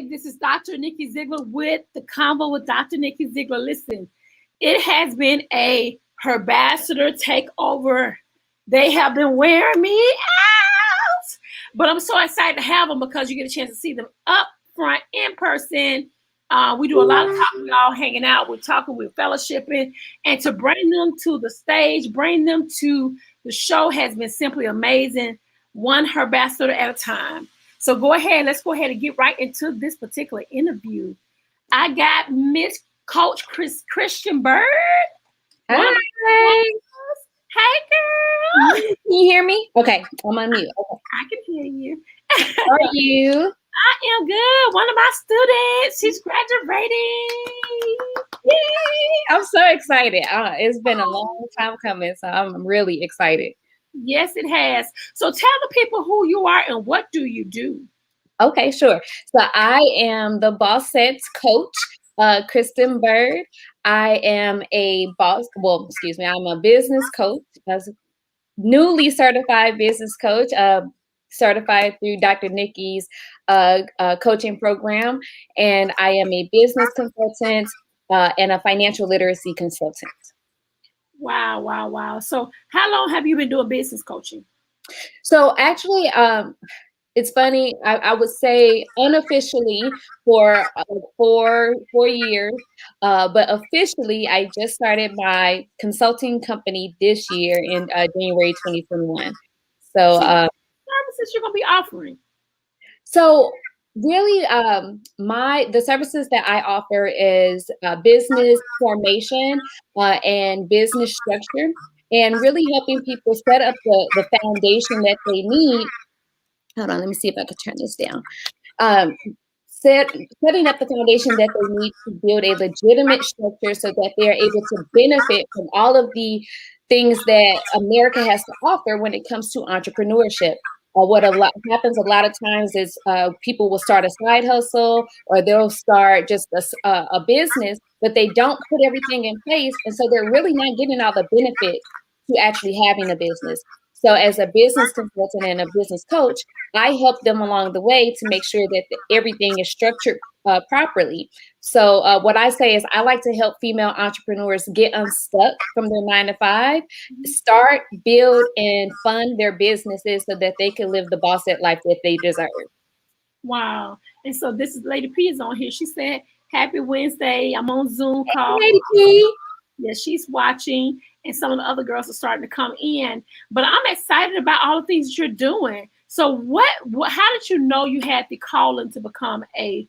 This is Dr. Nikki Zeigler with the Convo with Dr. Nikki Zeigler. Listen, it has been a Herbassdprs takeover. They have been wearing me out, but I'm so excited to have them because you get a chance to see them up front in person. We do a lot of talking, we all hanging out, we're talking, we're fellowshipping, and to bring them to the stage, bring them to the show has been simply amazing, one Herbassdprs at a time. So let's go ahead and get right into this particular interview. I got Miss Coach Kristen Byrd. Hi. Hey, girl. Can you hear me? Okay, I'm on mute. Okay. I can hear you. How are you? I am good. One of my students, she's graduating. Yay! I'm so excited. It's been a long time coming, so I'm really excited. Yes, it has. So tell the people who you are and what do you do? Okay, sure. So I am the Bossettes coach, Kristen Byrd. I am I'm a business coach, newly certified business coach, certified through Dr. Nikki's coaching program. And I am a business consultant and a financial literacy consultant. Wow. So how long have you been doing business coaching? So actually, it's funny. I would say unofficially for 4 years, but officially I just started my consulting company this year in January 2021. So services you're going to be offering? So really, the services that I offer is business formation and business structure, and really helping people set up the foundation that they need. Hold on, let me see if I can turn this down. Setting up the foundation that they need to build a legitimate structure so that they are able to benefit from all of the things that America has to offer when it comes to entrepreneurship. What happens a lot of times is people will start a side hustle or they'll start just a business, but they don't put everything in place. And so they're really not getting all the benefits to actually having a business. So as a business consultant and a business coach, I help them along the way to make sure that everything is structured properly. So what I say is I like to help female entrepreneurs get unstuck from their 9-to-5, start, build, and fund their businesses so that they can live the bossette life that they deserve. Wow. And so this is Lady P is on here. She said, happy Wednesday. I'm on Zoom call. Hey, Lady P. Yeah, she's watching. And some of the other girls are starting to come in. But I'm excited about all the things that you're doing. So how did you know you had the calling to become a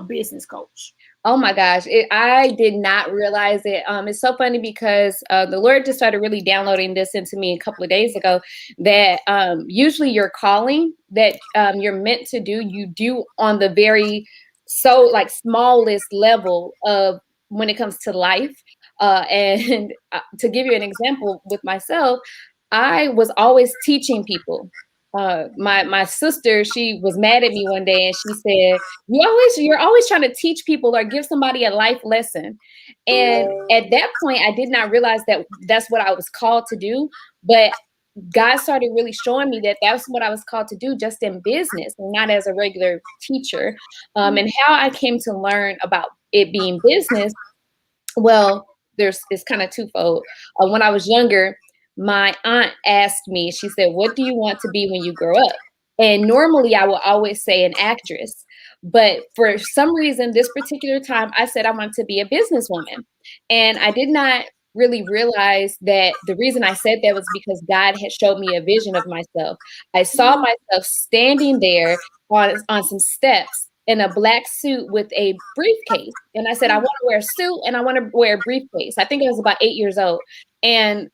business coach? Oh my gosh, I did not realize it. It's so funny because the Lord just started really downloading this into me a couple of days ago that usually your calling that you're meant to do, you do on the very smallest level of when it comes to life. And to give you an example with myself, I was always teaching people. My sister, she was mad at me one day and she said, you're always trying to teach people or give somebody a life lesson. And at that point, I did not realize that that's what I was called to do. But God started really showing me that that's what I was called to do just in business and not as a regular teacher. And how I came to learn about it being business. Well, it's kind of twofold. When I was younger, my aunt asked me, she said, what do you want to be when you grow up? And normally I will always say an actress. But for some reason, this particular time, I said I wanted to be a businesswoman. And I did not really realize that the reason I said that was because God had showed me a vision of myself. I saw myself standing there on some steps in a black suit with a briefcase. And I said, I want to wear a suit and I want to wear a briefcase. I think I was about 8 years old. And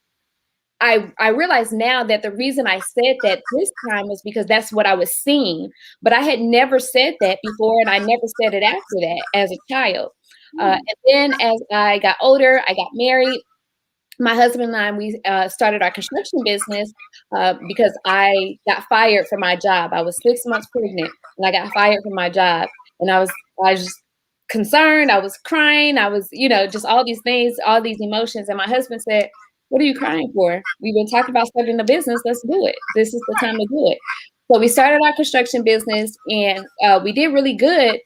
I realize now that the reason I said that this time was because that's what I was seeing, but I had never said that before, and I never said it after that as a child. And then as I got older, I got married. My husband and I, we started our construction business because I got fired from my job. I was 6 months pregnant, and I got fired from my job, and I was just concerned. I was crying. I was, just all these things, all these emotions. And my husband said, "What are you crying for? We've been talking about starting a business. Let's do it. This is the time to do it." So we started our construction business, and we did really good.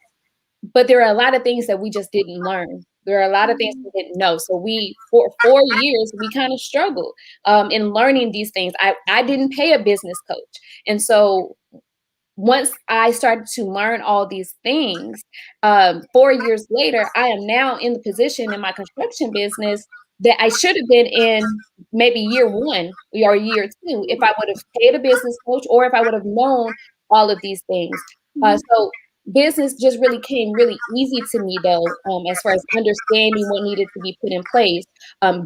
But there are a lot of things that we just didn't learn. There are a lot of things we didn't know. So for 4 years, we kind of struggled in learning these things. I didn't pay a business coach. And so once I started to learn all these things, 4 years later, I am now in the position in my construction business that I should have been in maybe year 1 or year 2 if I would have paid a business coach or if I would have known all of these things. So business just really came really easy to me, though, as far as understanding what needed to be put in place,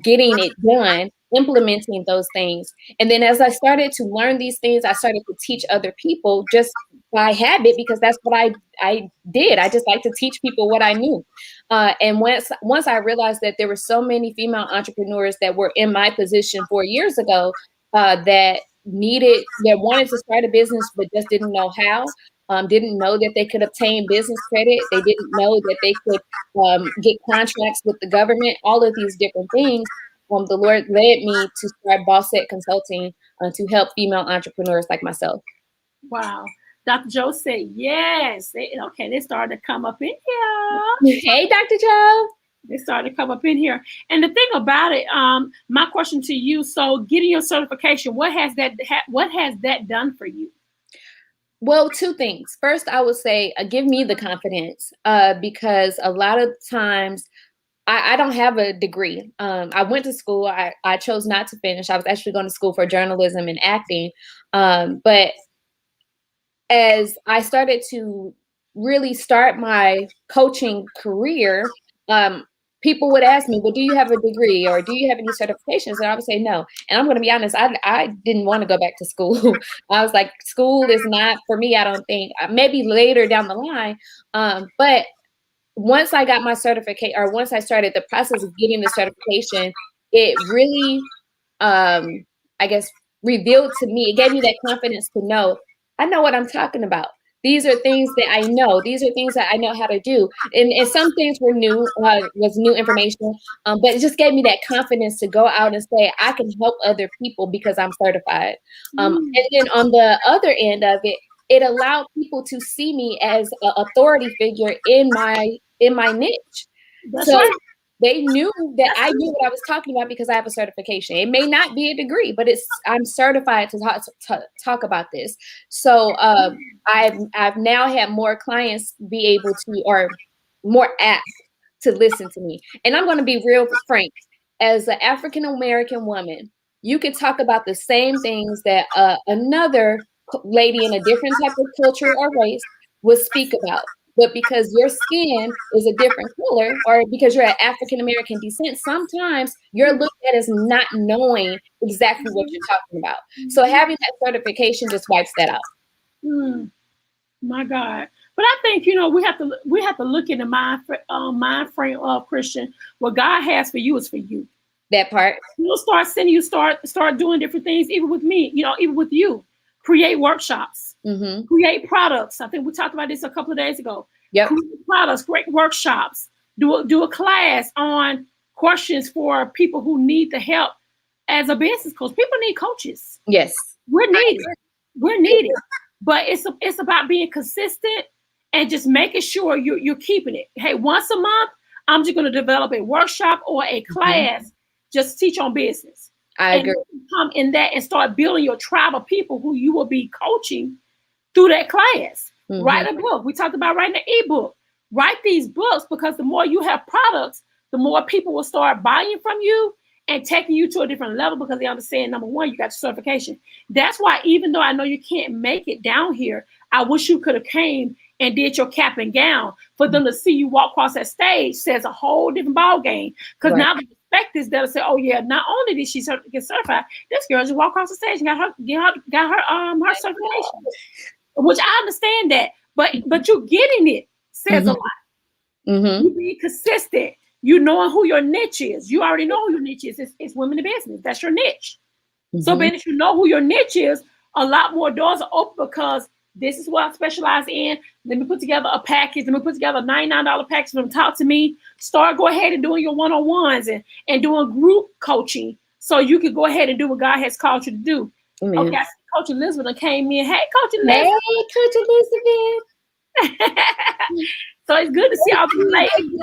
getting it done, implementing those things. And then as I started to learn these things, I started to teach other people just by habit, because that's what I did. I just like to teach people what I knew. And once I realized that there were so many female entrepreneurs that were in my position 4 years ago that wanted to start a business but just didn't know how, didn't know that they could obtain business credit. They didn't know that they could get contracts with the government, all of these different things. The Lord led me to start Bossette Consulting to help female entrepreneurs like myself. Wow. Dr. Joe said, yes. They started to come up in here. Hey, Dr. Joe. They started to come up in here. And the thing about it, my question to you, so getting your certification, what has that done for you? Well, 2 things. First, I would say, give me the confidence because a lot of times I don't have a degree. I went to school. I chose not to finish. I was actually going to school for journalism and acting. But as I started to really start my coaching career, people would ask me, well, do you have a degree or do you have any certifications? And I would say no. And I'm going to be honest, I didn't want to go back to school. I was like, school is not for me, I don't think. Maybe later down the line. But once I got my certificate, or once I started the process of getting the certification, it really, I guess, revealed to me, it gave me that confidence to know, I know what I'm talking about. These are things that I know. These are things that I know how to do. And some things were new, was new information, but it just gave me that confidence to go out and say, I can help other people because I'm certified. And then on the other end of it, it allowed people to see me as an authority figure in my niche. That's right. They knew that I knew what I was talking about because I have a certification. It may not be a degree, but I'm certified to talk about this. So I've now had more clients be able to, or more apt to listen to me. And I'm going to be real frank. As an African American woman, you could talk about the same things that another lady in a different type of culture or race would speak about. But because your skin is a different color, or because you're an African American descent, sometimes you're looked at as not knowing exactly what you're talking about. So having that certification just wipes that out. My God. But I think, we have to look in the mind frame of Christian. What God has for you is for you. That part. You'll start sending you start doing different things, even with me, even with you. Create workshops, create products. I think we talked about this a couple of days ago. Yep. Create products, create workshops, do a class on questions for people who need the help as a business coach. People need coaches. Yes. We're needed. But it's about being consistent and just making sure you're keeping it. Hey, once a month, I'm just going to develop a workshop or a class, just teach on business. I agree. Come in that and start building your tribe of people who you will be coaching through that class. Write a book. We talked about writing an ebook. Write these books, because the more you have products, the more people will start buying from you and taking you to a different level, because they understand, number one, you got your certification. That's why, even though I know you can't make it down here, I wish you could have came and did your cap and gown for them to see you walk across that stage. Says a whole different ball game, because now the inspectors that'll say, "Oh yeah, not only did she get certified, this girl just walked across the stage and got her certification." Which I understand that, but you getting it says a lot. You being consistent. You knowing who your niche is. You already know who your niche is. It's women in business. That's your niche. So being that you know who your niche is, a lot more doors are open because this is what I specialize in. Let me put together a package. Let me put together a $99 package for them to talk to me. Start go ahead and doing your one-on-ones and doing group coaching so you can go ahead and do what God has called you to do. Amen. Okay, I see Coach Elizabeth came in. Hey, Coach Elizabeth. Hey, Coach Elizabeth. So it's good to see all the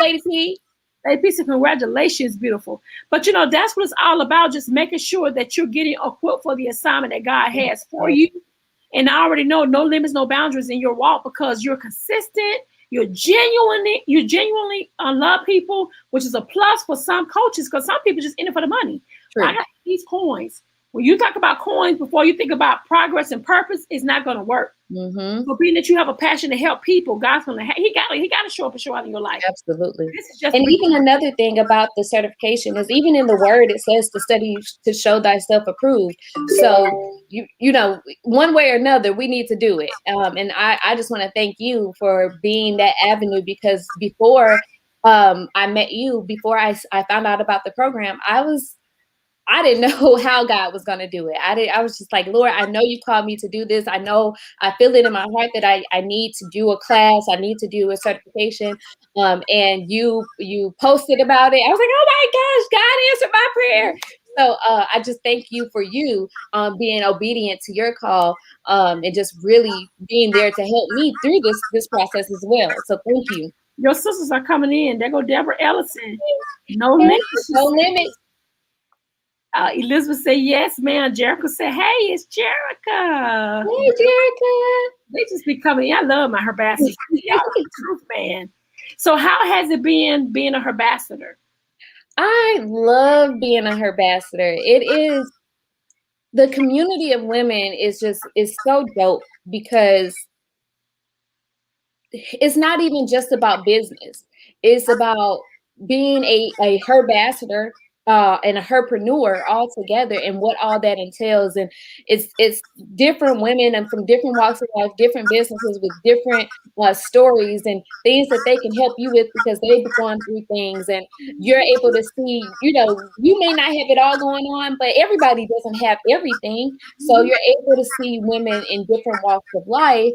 ladies. Hey, piece of congratulations, beautiful. But you know, that's what it's all about, just making sure that you're getting equipped for the assignment that God has for you. And I already know no limits, no boundaries in your walk because you're consistent, you genuinely love people, which is a plus for some coaches because some people just in it for the money. I got these coins. When you talk about coins before you think about progress and purpose, it's not going to work. So being that you have a passion to help people, God's going to he got to show up and show out in your life. Absolutely. And even another thing about the certification is even in the word, it says to study to show thyself approved. So you know, one way or another, we need to do it. And I just want to thank you for being that avenue because before I met you, before I found out about the program, I didn't know how God was going to do it. I was just like, Lord, I know you called me to do this. I know I feel it in my heart that I need to do a class. I need to do a certification. And you posted about it. I was like, oh my gosh, God answered my prayer. So I just thank you for you being obedient to your call and just really being there to help me through this process as well. So thank you. Your sisters are coming in. There go Deborah Ellison. No limits. No limits. Elizabeth said, yes, ma'am. Jericho said, hey, it's Jericho. Hey, Jericho. They just be coming in. I love my Herbassdprs. Y'all are the truth, man. So how has it been being a Herbassdpr? I love being a Herbassdpr. It is, the community of women is so dope because it's not even just about business. It's about being a Herbassdpr and a herpreneur all together and what all that entails. And it's different women and from different walks of life, different businesses with different stories and things that they can help you with because they've gone through things and you're able to see, you know, you may not have it all going on, but everybody doesn't have everything. So you're able to see women in different walks of life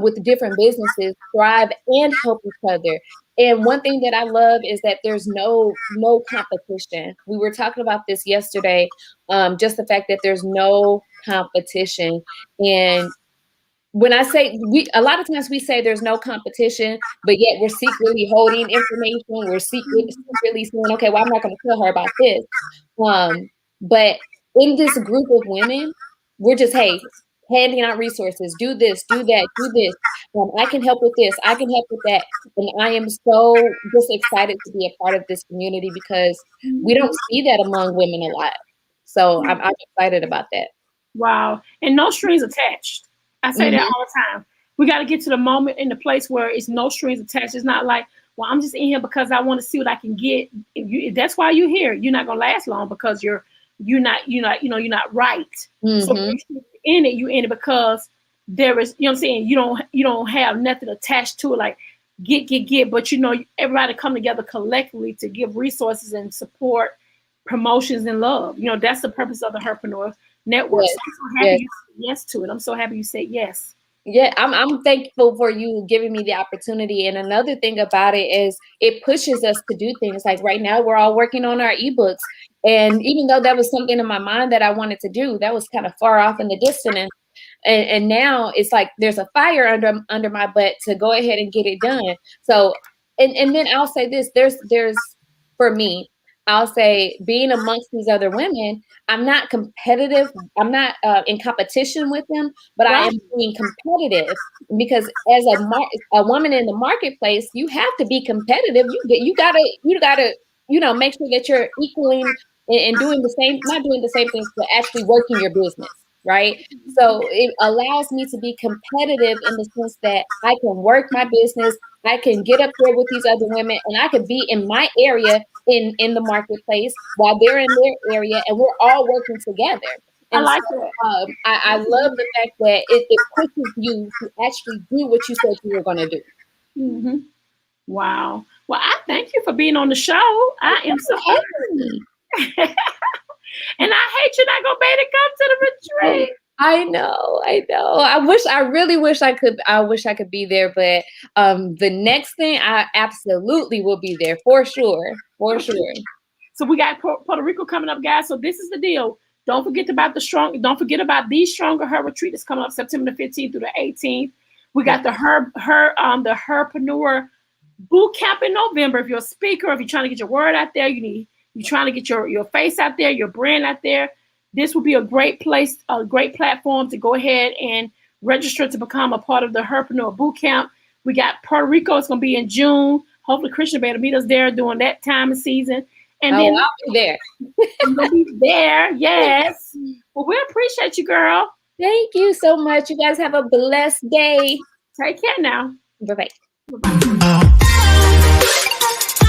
with different businesses thrive and help each other. And one thing that I love is that there's no competition. We were talking about this yesterday, just the fact that there's no competition. And when I say a lot of times we say there's no competition, but yet we're secretly holding information. We're secretly saying, okay, well, I'm not going to tell her about this. But in this group of women, we're just, hey, handing out resources, do this, do that, do this. I can help with this. I can help with that. And I am so just excited to be a part of this community because we don't see that among women a lot. So I'm excited about that. Wow. And no strings attached. I say that all the time. We got to get to the moment in the place where it's no strings attached. It's not like, well, I'm just in here because I want to see what I can get. If that's why you're here. You're not going to last long because you're not right. So you're in it because there is, you know what I'm saying? You don't have nothing attached to it like get, but you know, everybody come together collectively to give resources and support, promotions and love. You know, that's the purpose of the Herpreneur Network. Yes. So I'm so happy you said yes to it. I'm so happy you said yes. Yeah, I'm thankful for you giving me the opportunity. And another thing about it is it pushes us to do things. Like right now, we're all working on our ebooks. And even though that was something in my mind that I wanted to do, that was kind of far off in the distance. And now it's like there's a fire under my butt to go ahead and get it done. So, and then I'll say this, there's for me, I'll say being amongst these other women, I'm not competitive. I'm not in competition with them, but I am being competitive because as a woman in the marketplace, you have to be competitive. You gotta, you know, make sure that you're equaling and doing the same, not doing the same things, but actually working your business. right? So it allows me to be competitive in the sense that I can work my business, I can get up there with these other women, and I could be in my area in the marketplace while they're in their area, and we're all working together. I And so like that. I love the fact that it pushes you to actually do what you said you were going to do. Mm-hmm. Wow. Well, I thank you for being on the show. I am so honored. And I hate you're not gonna be able to come to the retreat. I know. I really wish I could be there, but the next thing I absolutely will be there for sure. For sure. So we got Puerto Rico coming up, guys. So this is the deal. Don't forget about the Stronger Her retreat that's coming up September the 15th through the 18th. We got the Herpreneur boot camp in November. If you're a speaker, if you're trying to get your word out there, you're trying to get your face out there, your brand out there. This will be a great place, a great platform to go ahead and register to become a part of the Herpreneur boot camp. We got Puerto Rico. It's going to be in June. Hopefully, Christian will be able to meet us there during that time of season. And then I'll be there. You'll be there, yes. Well, we appreciate you, girl. Thank you so much. You guys have a blessed day. Take care now. Bye-bye. Bye-bye.